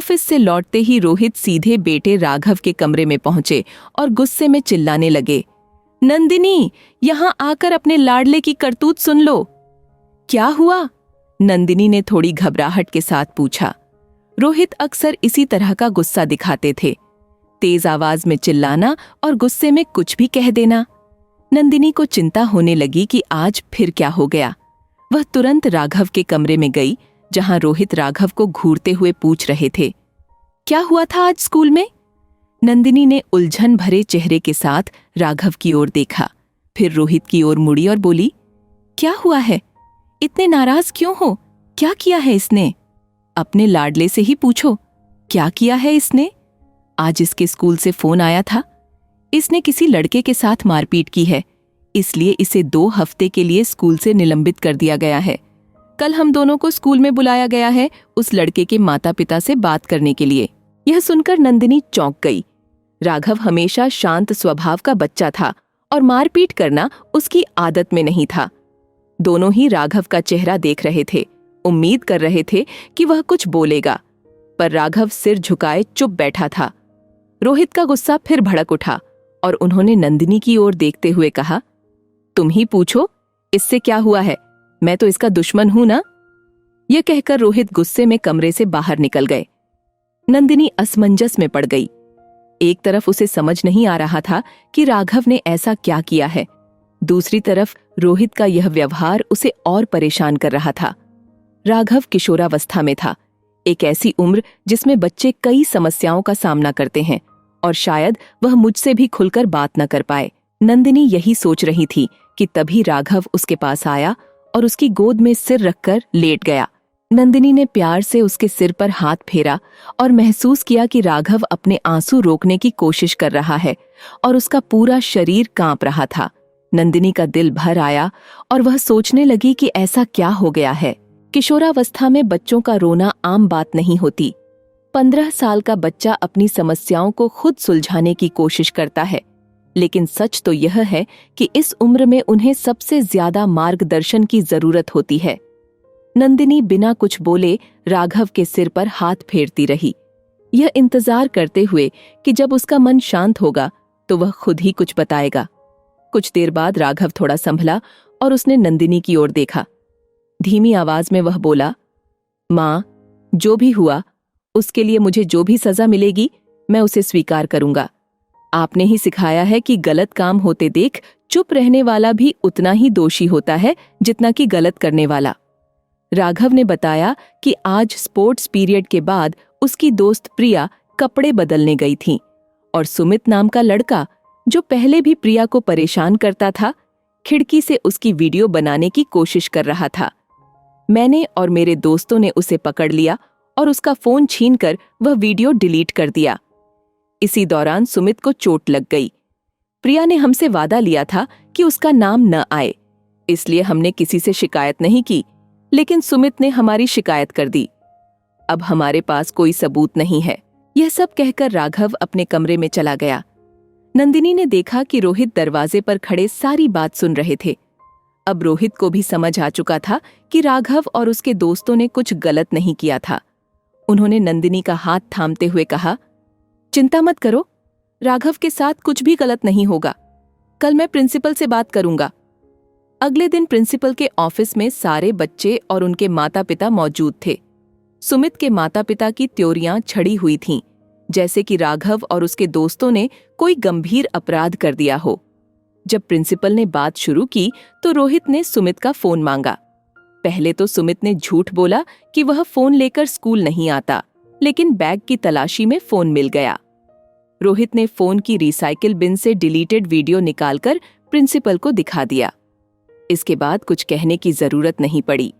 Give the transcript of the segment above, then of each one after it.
Office से लौटते ही रोहित सीधे बेटे राघव के कमरे में पहुंचे और गुस्से में चिल्लाने लगे, नंदिनी, यहां आकर अपने लाडले की करतूत सुन लो। क्या हुआ? नंदिनी ने थोड़ी घबराहट के साथ पूछा। रोहित अक्सर इसी तरह का गुस्सा दिखाते थे, तेज आवाज में चिल्लाना और गुस्से में कुछ भी कह देना। नंदिनी को चिंता होने लगी कि आज फिर क्या हो गया। वह तुरंत राघव के कमरे में गई, जहां रोहित राघव को घूरते हुए पूछ रहे थे, क्या हुआ था आज स्कूल में? नंदिनी ने उलझन भरे चेहरे के साथ राघव की ओर देखा, फिर रोहित की ओर मुड़ी और बोली, क्या हुआ है? इतने नाराज क्यों हो? क्या किया है इसने? अपने लाडले से ही पूछो, क्या किया है इसने? आज इसके स्कूल से फोन आया था। इसने किसी लड़के के साथ मारपीट की है, इसलिए इसे 2 हफ्ते के लिए स्कूल से निलंबित कर दिया गया है। कल हम दोनों को स्कूल में बुलाया गया है उस लड़के के माता पिता से बात करने के लिए। यह सुनकर नंदिनी चौंक गई। राघव हमेशा शांत स्वभाव का बच्चा था और मारपीट करना उसकी आदत में नहीं था। दोनों ही राघव का चेहरा देख रहे थे, उम्मीद कर रहे थे कि वह कुछ बोलेगा, पर राघव सिर झुकाए चुप बैठा था। रोहित का गुस्सा फिर भड़क उठा और उन्होंने नंदिनी की ओर देखते हुए कहा, तुम ही पूछो, इससे क्या हुआ है? मैं तो इसका दुश्मन हूं ना। यह कहकर रोहित गुस्से में कमरे से बाहर निकल गए। नंदिनी असमंजस में पड़ गई। एक तरफ उसे समझ नहीं आ रहा था कि राघव ने ऐसा क्या किया है, दूसरी तरफ रोहित का यह व्यवहार उसे और परेशान कर रहा था। राघव किशोरावस्था में था, एक ऐसी उम्र जिसमें बच्चे कई समस्याओं का सामना करते हैं और शायद वह मुझसे भी खुलकर बात न कर पाए। नंदिनी यही सोच रही थी कि तभी राघव उसके पास आया और उसकी गोद में सिर रखकर लेट गया। नंदिनी ने प्यार से उसके सिर पर हाथ फेरा और महसूस किया कि राघव अपने आंसू रोकने की कोशिश कर रहा है और उसका पूरा शरीर कांप रहा था। नंदिनी का दिल भर आया और वह सोचने लगी कि ऐसा क्या हो गया है। किशोरावस्था में बच्चों का रोना आम बात नहीं होती। 15 साल का बच्चा अपनी समस्याओं को खुद सुलझाने की कोशिश करता है, लेकिन सच तो यह है कि इस उम्र में उन्हें सबसे ज्यादा मार्गदर्शन की जरूरत होती है। नंदिनी बिना कुछ बोले राघव के सिर पर हाथ फेरती रही, यह इंतजार करते हुए कि जब उसका मन शांत होगा तो वह खुद ही कुछ बताएगा। कुछ देर बाद राघव थोड़ा संभला और उसने नंदिनी की ओर देखा। धीमी आवाज में वह बोला, माँ, जो भी हुआ उसके लिए मुझे जो भी सजा मिलेगी मैं उसे स्वीकार करूंगा। आपने ही सिखाया है कि गलत काम होते देख चुप रहने वाला भी उतना ही दोषी होता है जितना कि गलत करने वाला। राघव ने बताया कि आज स्पोर्ट्स पीरियड के बाद उसकी दोस्त प्रिया कपड़े बदलने गई थी और सुमित नाम का लड़का, जो पहले भी प्रिया को परेशान करता था, खिड़की से उसकी वीडियो बनाने की कोशिश कर रहा था। मैंने और मेरे दोस्तों ने उसे पकड़ लिया और उसका फोन छीनकर वह वीडियो डिलीट कर दिया। इसी दौरान सुमित को चोट लग गई। प्रिया ने हमसे वादा लिया था कि उसका नाम न आए, इसलिए हमने किसी से शिकायत नहीं की, लेकिन सुमित ने हमारी शिकायत कर दी। अब हमारे पास कोई सबूत नहीं है। यह सब कहकर राघव अपने कमरे में चला गया। नंदिनी ने देखा कि रोहित दरवाजे पर खड़े सारी बात सुन रहे थे। अब रोहित को भी समझ आ चुका था कि राघव और उसके दोस्तों ने कुछ गलत नहीं किया था। उन्होंने नंदिनी का हाथ थामते हुए कहा, चिंता मत करो, राघव के साथ कुछ भी गलत नहीं होगा। कल मैं प्रिंसिपल से बात करूंगा। अगले दिन प्रिंसिपल के ऑफिस में सारे बच्चे और उनके माता पिता मौजूद थे। सुमित के माता पिता की त्योरियां छड़ी हुई थीं, जैसे कि राघव और उसके दोस्तों ने कोई गंभीर अपराध कर दिया हो। जब प्रिंसिपल ने बात शुरू की तो रोहित ने सुमित का फोन मांगा। पहले तो सुमित ने झूठ बोला कि वह फोन लेकर स्कूल नहीं आता, लेकिन बैग की तलाशी में फोन मिल गया। रोहित ने फोन की रिसाइकिल बिन से डिलीटेड वीडियो निकालकर प्रिंसिपल को दिखा दिया। इसके बाद कुछ कहने की जरूरत नहीं पड़ी।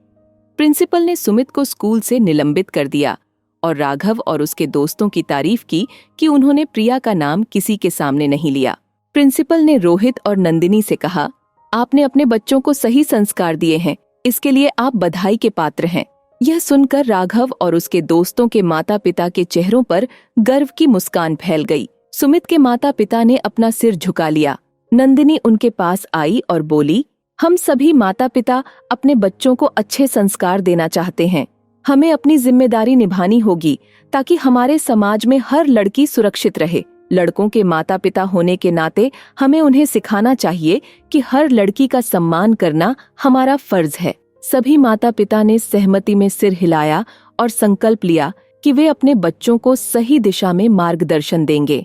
प्रिंसिपल ने सुमित को स्कूल से निलंबित कर दिया और राघव और उसके दोस्तों की तारीफ की कि उन्होंने प्रिया का नाम किसी के सामने नहीं लिया। प्रिंसिपल ने रोहित और नंदिनी से कहा, आपने अपने बच्चों को सही संस्कार दिए हैं, इसके लिए आप बधाई के पात्र हैं। यह सुनकर राघव और उसके दोस्तों के माता पिता के चेहरों पर गर्व की मुस्कान फैल गई। सुमित के माता पिता ने अपना सिर झुका लिया। नंदिनी उनके पास आई और बोली, हम सभी माता पिता अपने बच्चों को अच्छे संस्कार देना चाहते हैं, हमें अपनी जिम्मेदारी निभानी होगी ताकि हमारे समाज में हर लड़की सुरक्षित रहे। लड़कों के माता पिता होने के नाते हमें उन्हें सिखाना चाहिए कि हर लड़की का सम्मान करना हमारा फर्ज है। सभी माता पिता ने सहमति में सिर हिलाया और संकल्प लिया कि वे अपने बच्चों को सही दिशा में मार्गदर्शन देंगे।